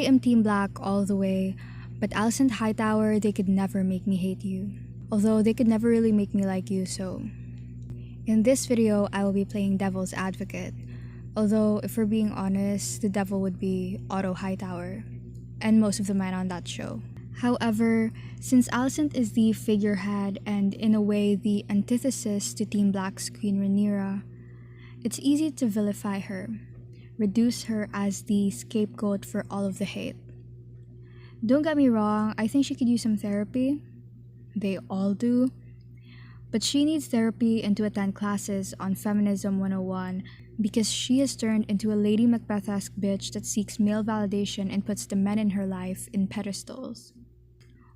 am Team Black all the way, but Alicent Hightower, they could never make me hate you. Although they could never really make me like you, so... In this video, I will be playing Devil's Advocate. Although, if we're being honest, the devil would be Otto Hightower, and most of the men on that show. However, since Alicent is the figurehead and in a way the antithesis to Team Black's Queen Rhaenyra, it's easy to vilify her, reduce her as the scapegoat for all of the hate. Don't get me wrong, I think she could use some therapy. They all do. But she needs therapy and to attend classes on Feminism 101 because she has turned into a Lady Macbeth-esque bitch that seeks male validation and puts the men in her life in pedestals.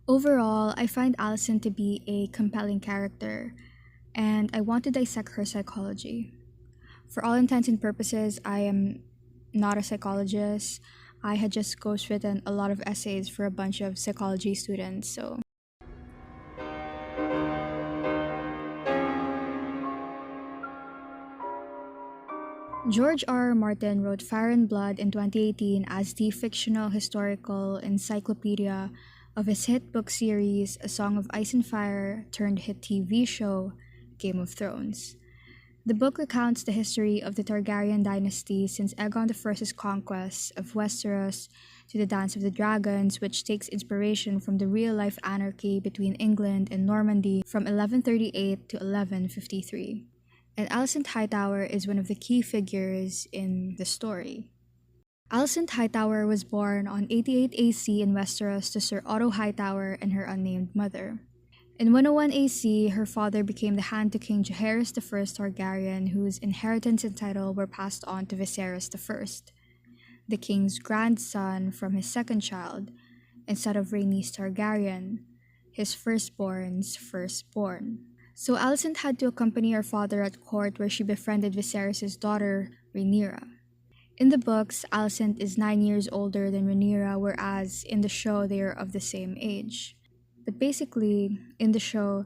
Overall, I find Alicent to be a compelling character, and I want to dissect her psychology. For all intents and purposes, I am not a psychologist. I had just ghostwritten a lot of essays for a bunch of psychology students, so... George R. Martin wrote Fire and Blood in 2018 as the fictional historical encyclopedia of his hit book series A Song of Ice and Fire turned hit TV show Game of Thrones. The book recounts the history of the Targaryen dynasty since Aegon I's conquest of Westeros to the Dance of the Dragons, which takes inspiration from the real-life anarchy between England and Normandy from 1138 to 1153. And Alicent Hightower is one of the key figures in the story. Alicent Hightower was born on 88 AC in Westeros to Sir Otto Hightower and her unnamed mother. In 101 AC, her father became the hand to King Jaehaerys I Targaryen, whose inheritance and title were passed on to Viserys I, the king's grandson from his second child, instead of Rhaenys Targaryen, his firstborn's firstborn. So Alicent had to accompany her father at court where she befriended Viserys' daughter, Rhaenyra. In the books, Alicent is 9 years older than Rhaenyra, whereas in the show they are of the same age. But basically, in the show,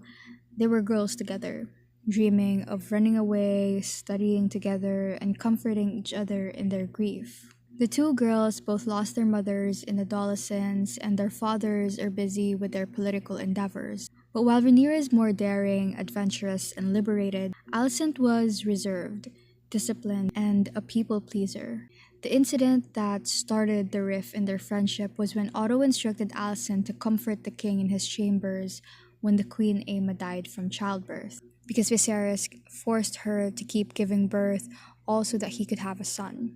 they were girls together, dreaming of running away, studying together, and comforting each other in their grief. The two girls both lost their mothers in adolescence, and their fathers are busy with their political endeavors. But while Rhaenyra is more daring, adventurous, and liberated, Alicent was reserved, disciplined, and a people pleaser. The incident that started the rift in their friendship was when Otto instructed Alicent to comfort the king in his chambers when the Queen Aemma died from childbirth, because Viserys forced her to keep giving birth also that he could have a son.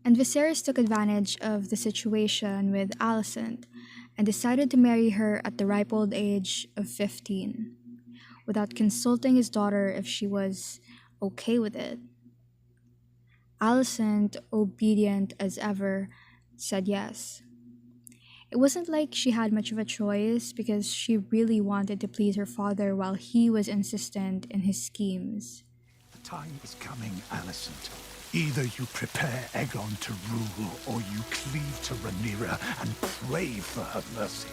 And Viserys took advantage of the situation with Alicent and decided to marry her at the ripe old age of 15, without consulting his daughter if she was okay with it. Alicent, obedient as ever, said yes. It wasn't like she had much of a choice because she really wanted to please her father while he was insistent in his schemes. The time is coming, Alicent. Either you prepare Aegon to rule, or you cleave to Rhaenyra and pray for her mercy.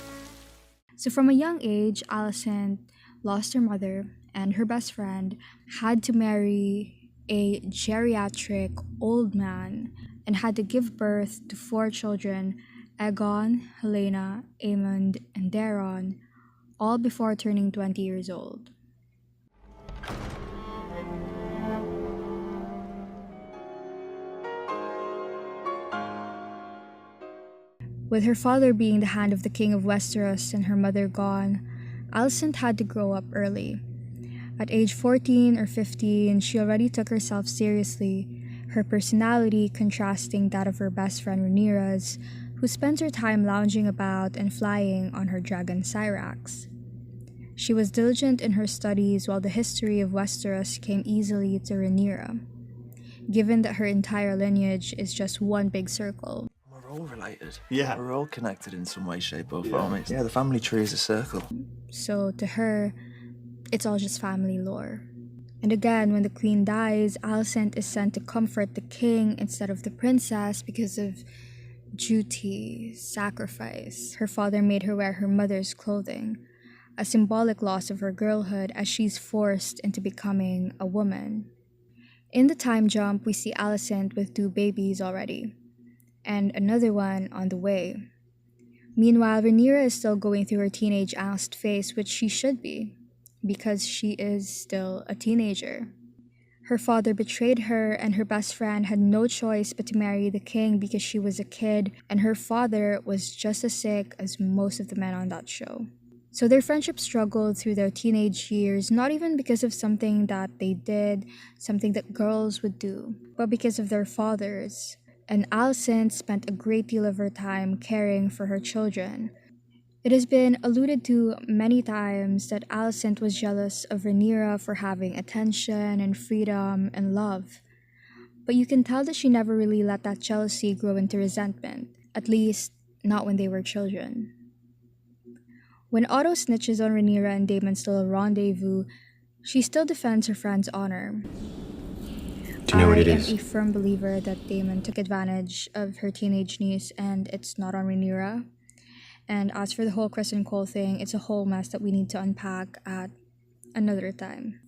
So from a young age, Alicent lost her mother, and her best friend had to marry a geriatric old man and had to give birth to 4 children, Aegon, Helaena, Aemond, and Daeron, all before turning 20 years old. With her father being the hand of the King of Westeros and her mother gone, Alicent had to grow up early. At age 14 or 15, she already took herself seriously, her personality contrasting that of her best friend Rhaenyra's, who spent her time lounging about and flying on her dragon Syrax. She was diligent in her studies while the history of Westeros came easily to Rhaenyra, given that her entire lineage is just one big circle. We're all related. Yeah. We're all connected in some way, shape, or form. Yeah, the family tree is a circle. So to her, it's all just family lore. And again, when the queen dies, Alicent is sent to comfort the king instead of the princess because of duty, sacrifice. Her father made her wear her mother's clothing. a symbolic loss of her girlhood as she's forced into becoming a woman. In the time jump, we see Alicent with 2 babies already, and another one on the way. Meanwhile, Rhaenyra is still going through her teenage angst phase, which she should be, because she is still a teenager. Her father betrayed her, and her best friend had no choice but to marry the king because she was a kid, and her father was just as sick as most of the men on that show. So their friendship struggled through their teenage years, not even because of something that they did, something that girls would do, but because of their fathers. And Alicent spent a great deal of her time caring for her children. It has been alluded to many times that Alicent was jealous of Rhaenyra for having attention and freedom and love. But you can tell that she never really let that jealousy grow into resentment, at least not when they were children. When Otto snitches on Rhaenyra and Daemon's little rendezvous, she still defends her friend's honor. Do you know what it is? I am a firm believer that Daemon took advantage of her teenage niece and it's not on Rhaenyra. And as for the whole Kristen Cole thing, it's a whole mess that we need to unpack at another time.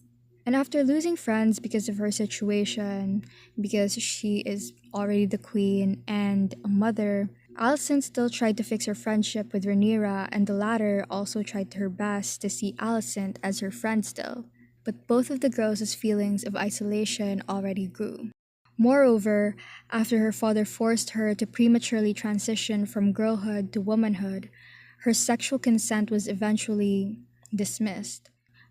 And after losing friends because of her situation, because she is already the queen and a mother, Alicent still tried to fix her friendship with Rhaenyra, and the latter also tried her best to see Alicent as her friend still. But both of the girls' feelings of isolation already grew. Moreover, after her father forced her to prematurely transition from girlhood to womanhood, her sexual consent was eventually dismissed.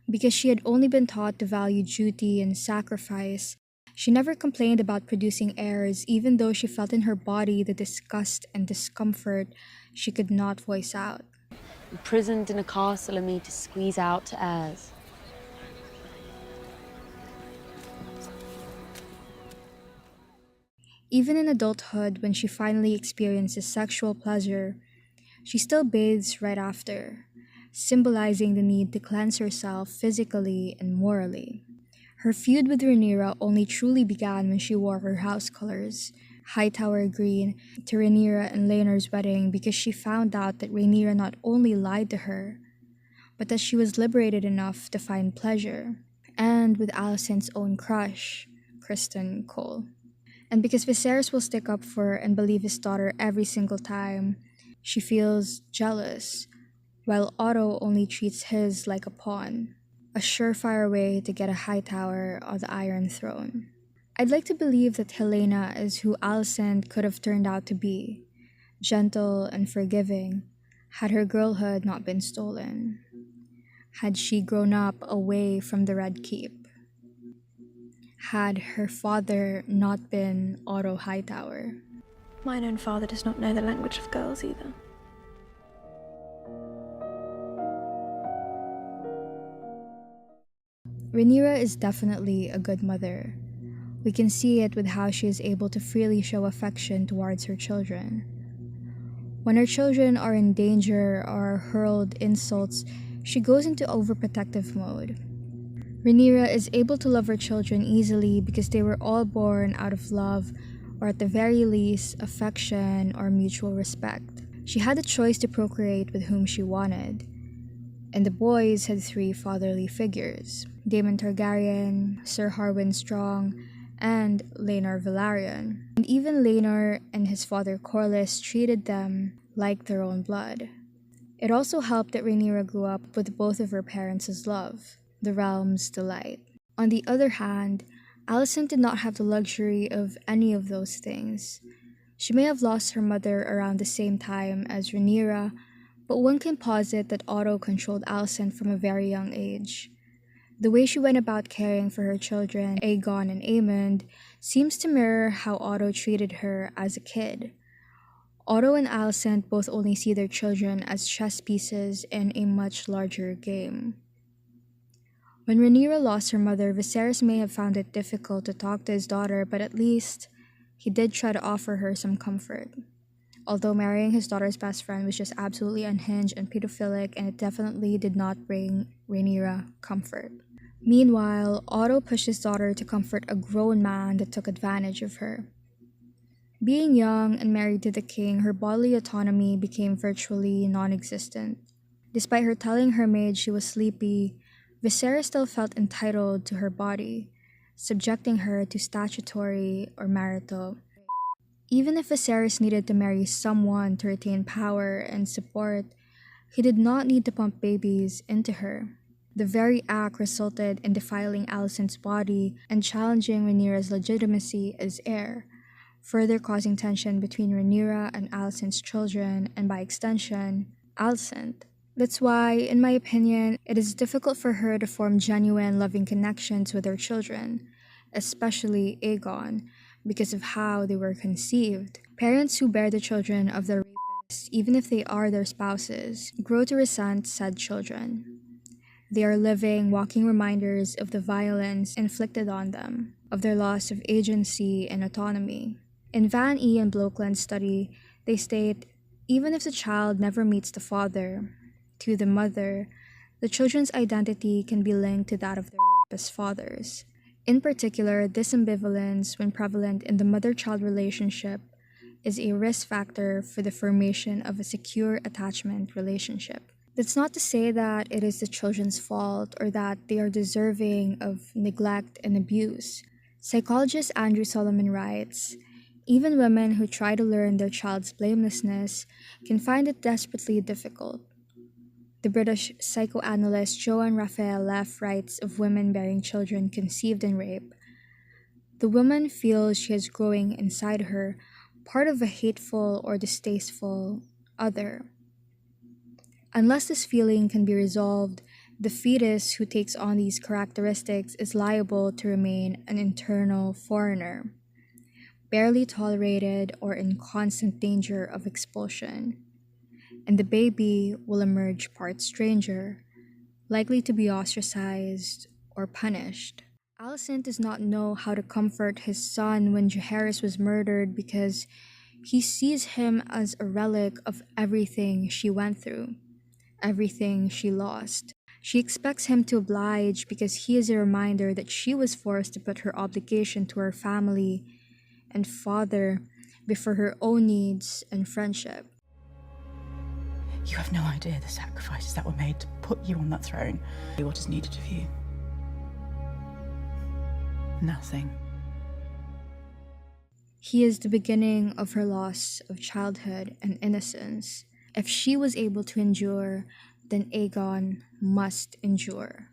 Because she had only been taught to value duty and sacrifice, she never complained about producing heirs, even though she felt in her body the disgust and discomfort she could not voice out. Imprisoned in a castle and made to squeeze out heirs. Even in adulthood, when she finally experiences sexual pleasure, she still bathes right after, symbolizing the need to cleanse herself physically and morally. Her feud with Rhaenyra only truly began when she wore her house colors, Hightower green, to Rhaenyra and Laenor's wedding because she found out that Rhaenyra not only lied to her, but that she was liberated enough to find pleasure, and with Alicent's own crush, Kristen Cole. And because Viserys will stick up for and believe his daughter every single time, she feels jealous, while Otto only treats his like a pawn, a surefire way to get a Hightower on the Iron Throne. I'd like to believe that Helena is who Alicent could have turned out to be, gentle and forgiving, had her girlhood not been stolen, had she grown up away from the Red Keep, had her father not been Otto Hightower. Mine own father does not know the language of girls either. Rhaenyra is definitely a good mother. We can see it with how she is able to freely show affection towards her children. When her children are in danger or are hurled insults, she goes into overprotective mode. Rhaenyra is able to love her children easily because they were all born out of love, or at the very least, affection or mutual respect. She had the choice to procreate with whom she wanted. And the boys had 3 fatherly figures: Daemon Targaryen, Sir Harwin Strong, and Laenor Velaryon. And even Laenor and his father Corlys treated them like their own blood. It also helped that Rhaenyra grew up with both of her parents' love, the realm's delight. On the other hand, Alicent did not have the luxury of any of those things. She may have lost her mother around the same time as Rhaenyra, but one can posit that Otto controlled Alicent from a very young age. The way she went about caring for her children, Aegon and Aemond, seems to mirror how Otto treated her as a kid. Otto and Alicent both only see their children as chess pieces in a much larger game. When Rhaenyra lost her mother, Viserys may have found it difficult to talk to his daughter, but at least he did try to offer her some comfort. Although marrying his daughter's best friend was just absolutely unhinged and pedophilic, and it definitely did not bring Rhaenyra comfort. Meanwhile, Otto pushed his daughter to comfort a grown man that took advantage of her. Being young and married to the king, her bodily autonomy became virtually non-existent. Despite her telling her maid she was sleepy, Viserys still felt entitled to her body, subjecting her to statutory or marital. Even if Viserys needed to marry someone to retain power and support, he did not need to pump babies into her. The very act resulted in defiling Alicent's body and challenging Rhaenyra's legitimacy as heir, further causing tension between Rhaenyra and Alicent's children, and by extension, Alicent. That's why, in my opinion, it is difficult for her to form genuine loving connections with her children, especially Aegon, because of how they were conceived. Parents who bear the children of their rapists, even if they are their spouses, grow to resent said children. They are living, walking reminders of the violence inflicted on them, of their loss of agency and autonomy. In Van E. and Blokeland's study, they state, even if the child never meets the father, to the mother, the children's identity can be linked to that of their rapist fathers. In particular, this ambivalence, when prevalent in the mother-child relationship, is a risk factor for the formation of a secure attachment relationship. That's not to say that it is the children's fault or that they are deserving of neglect and abuse. Psychologist Andrew Solomon writes, even women who try to learn their child's blamelessness can find it desperately difficult. The British psychoanalyst Joanne Raphael Leff writes of women bearing children conceived in rape. The woman feels she is growing inside her, part of a hateful or distasteful other. Unless this feeling can be resolved, the fetus who takes on these characteristics is liable to remain an internal foreigner, barely tolerated or in constant danger of expulsion. And the baby will emerge part stranger, likely to be ostracized or punished. Alicent does not know how to comfort his son when Jaehaerys was murdered because he sees him as a relic of everything she went through, everything she lost. She expects him to oblige because he is a reminder that she was forced to put her obligation to her family and father before her own needs and friendship. You have no idea the sacrifices that were made to put you on that throne. What is needed of you? Nothing. He is the beginning of her loss of childhood and innocence. If she was able to endure, then Aegon must endure.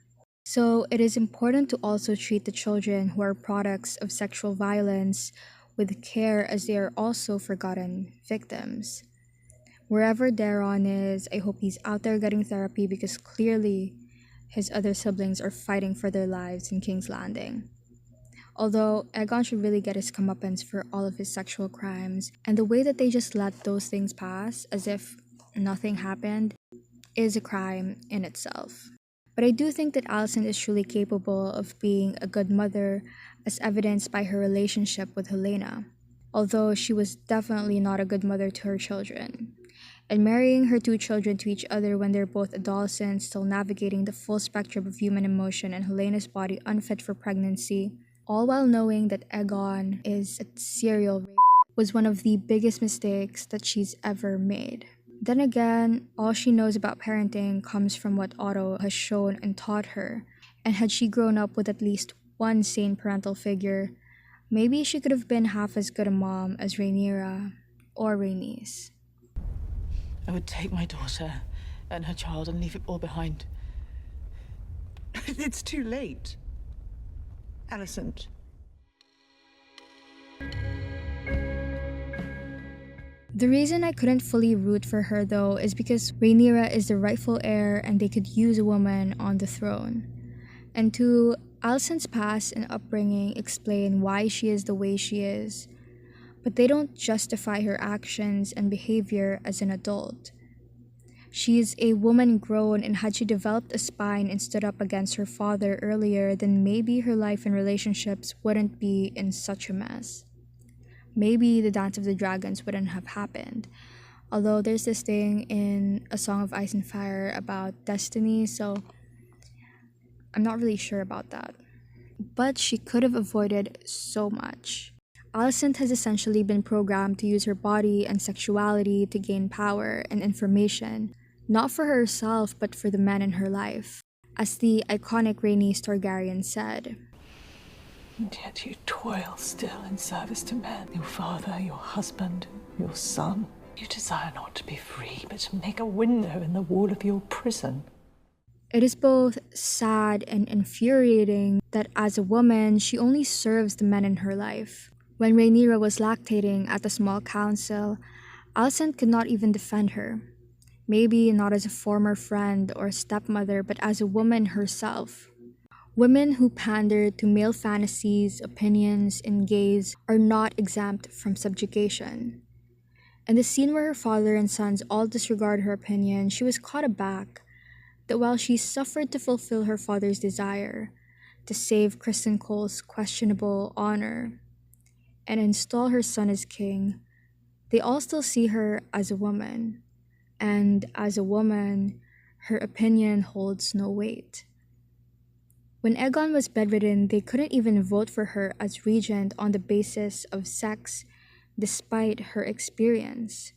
So it is important to also treat the children who are products of sexual violence with care, as they are also forgotten victims. Wherever Daron is, I hope he's out there getting therapy because clearly his other siblings are fighting for their lives in King's Landing. Although Aegon should really get his comeuppance for all of his sexual crimes, and the way that they just let those things pass as if nothing happened is a crime in itself. But I do think that Alicent is truly capable of being a good mother, as evidenced by her relationship with Helena, although she was definitely not a good mother to her children. And marrying her two children to each other when they're both adolescents, still navigating the full spectrum of human emotion, and Helena's body unfit for pregnancy, all while knowing that Aegon is a serial rapist, was one of the biggest mistakes that she's ever made. Then again, all she knows about parenting comes from what Otto has shown and taught her, and had she grown up with at least one sane parental figure, maybe she could have been half as good a mom as Rhaenyra or Rhaenys. I would take my daughter and her child and leave it all behind. It's too late. Alicent. The reason I couldn't fully root for her though is because Rhaenyra is the rightful heir and they could use a woman on the throne. And two, Alicent's past and upbringing explain why she is the way she is, but they don't justify her actions and behavior as an adult. She is a woman grown, and had she developed a spine and stood up against her father earlier, then maybe her life and relationships wouldn't be in such a mess. Maybe the Dance of the Dragons wouldn't have happened. Although there's this thing in A Song of Ice and Fire about destiny, so I'm not really sure about that. But she could have avoided so much. Alicent has essentially been programmed to use her body and sexuality to gain power and information. not for herself but for the men in her life. As the iconic Rhaenys Targaryen said, "And yet you toil still in service to men, your father, your husband, your son. You desire not to be free, but to make a window in the wall of your prison." it is both sad and infuriating that as a woman, she only serves the men in her life. When Rhaenyra was lactating at the small council, Alicent could not even defend her. Maybe not as a former friend or stepmother, but as a woman herself. Women who pander to male fantasies, opinions, and gaze are not exempt from subjugation. In the scene where her father and sons all disregard her opinion, she was caught aback that while she suffered to fulfill her father's desire, to save Kristen Cole's questionable honor, and install her son as king, they all still see her as a woman, and as a woman, her opinion holds no weight. When Aegon was bedridden, they couldn't even vote for her as regent on the basis of sex, despite her experience.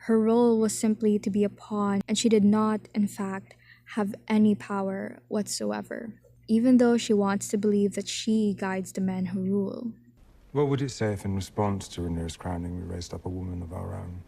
Her role was simply to be a pawn, and she did not, in fact, have any power whatsoever, even though she wants to believe that she guides the men who rule. What would it say if in response to Rhaenyra's crowning we raised up a woman of our own?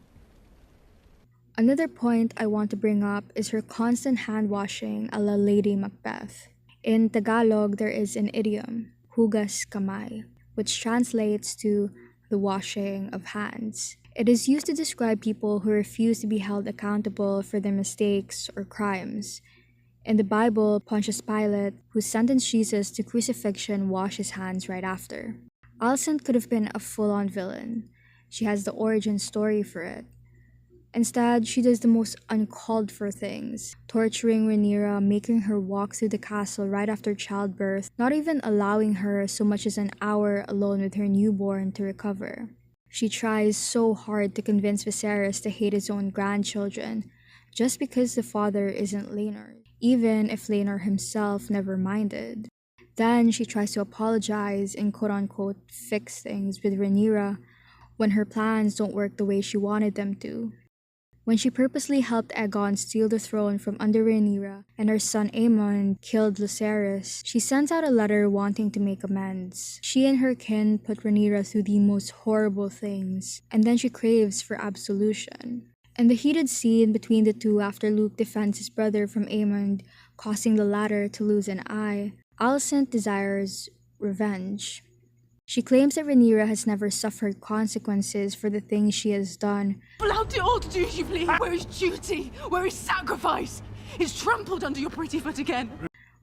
Another point I want to bring up is her constant hand-washing a la Lady Macbeth. In Tagalog, there is an idiom, hugas kamay, which translates to the washing of hands. It is used to describe people who refuse to be held accountable for their mistakes or crimes. In the Bible, Pontius Pilate, who sentenced Jesus to crucifixion, washed his hands right after. Alicent could have been a full-on villain. She has the origin story for it. Instead, she does the most uncalled-for things, torturing Rhaenyra, making her walk through the castle right after childbirth, not even allowing her so much as an hour alone with her newborn to recover. She tries so hard to convince Viserys to hate his own grandchildren, just because the father isn't Laenor, even if Laenor himself never minded. Then she tries to apologize and quote-unquote fix things with Rhaenyra when her plans don't work the way she wanted them to. When she purposely helped Aegon steal the throne from under Rhaenyra and her son Aemon killed Lucerys, she sends out a letter wanting to make amends. She and her kin put Rhaenyra through the most horrible things, and then she craves for absolution. In the heated scene between the two after Luke defends his brother from Aemon, causing the latter to lose an eye, Alicent desires revenge. She claims that Rhaenyra has never suffered consequences for the things she has done. Blood or dutifully? Where is duty? Where is sacrifice? It's trampled under your pretty foot again.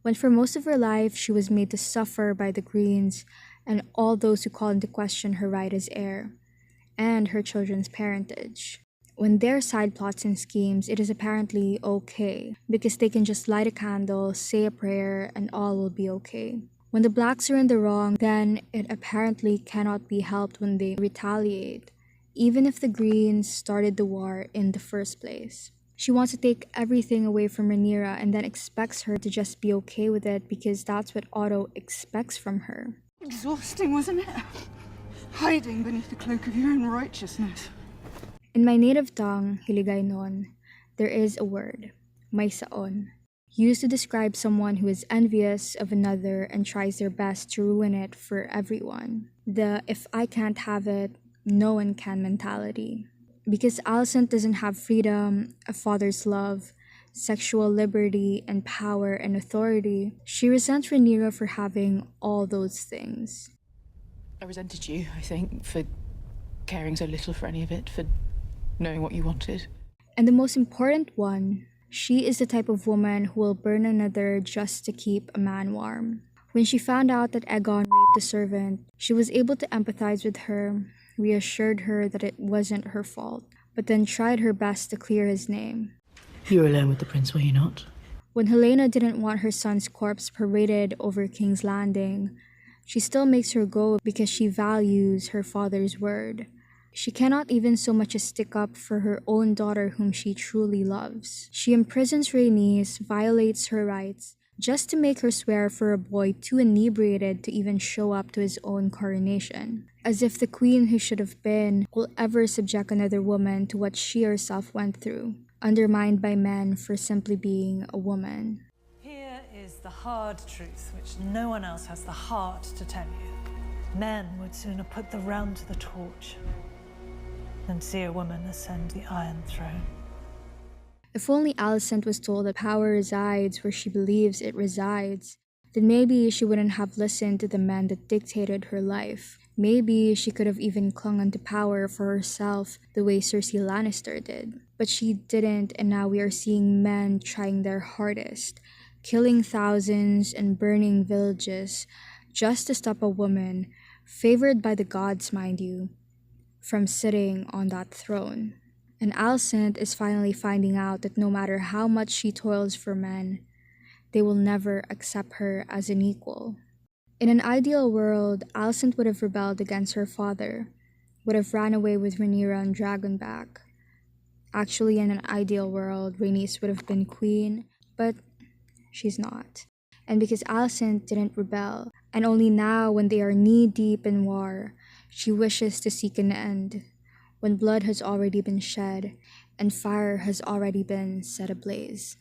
When for most of her life she was made to suffer by the Greens and all those who call into question her right as heir, and her children's parentage. When their side plots and schemes, it is apparently okay, because they can just light a candle, say a prayer, and all will be okay. When the blacks are in the wrong, then it apparently cannot be helped when they retaliate, even if the Greens started the war in the first place. She wants to take everything away from Rhaenyra and then expects her to just be okay with it because that's what Otto expects from her. Exhausting, wasn't it? Hiding beneath the cloak of your own righteousness. In my native tongue, Hiligaynon, there is a word, maisaon, used to describe someone who is envious of another and tries their best to ruin it for everyone. The if I can't have it, no one can mentality. Because Alicent doesn't have freedom, a father's love, sexual liberty, and power and authority, she resents Rhaenyra for having all those things. I resented you, I think, for caring so little for any of it, for knowing what you wanted. And the most important one, she is the type of woman who will burn another just to keep a man warm. When she found out that Aegon raped a servant, she was able to empathize with her, reassured her that it wasn't her fault, but then tried her best to clear his name. You were alone with the prince, were you not? When Helena didn't want her son's corpse paraded over King's Landing, she still makes her go because she values her father's word. She cannot even so much as stick up for her own daughter whom she truly loves. She imprisons Rhaenys, violates her rights, just to make her swear for a boy too inebriated to even show up to his own coronation. As if the queen who should have been will ever subject another woman to what she herself went through. undermined by men for simply being a woman. Here is the hard truth, which no one else has the heart to tell you. Men would sooner put the realm to the torch than see a woman ascend the Iron Throne. If only Alicent was told that power resides where she believes it resides, then maybe she wouldn't have listened to the men that dictated her life. Maybe she could have even clung onto power for herself the way Cersei Lannister did. But she didn't, and now we are seeing men trying their hardest, killing thousands and burning villages just to stop a woman, favored by the gods, mind you, from sitting on that throne. And Alicent is finally finding out that no matter how much she toils for men, they will never accept her as an equal. In an ideal world, Alicent would have rebelled against her father, would have ran away with Rhaenyra on Dragonback. Actually, in an ideal world, Rhaenys would have been queen, but she's not. And because Alicent didn't rebel, and only now when they are knee-deep in war, she wishes to seek an end, when blood has already been shed and fire has already been set ablaze.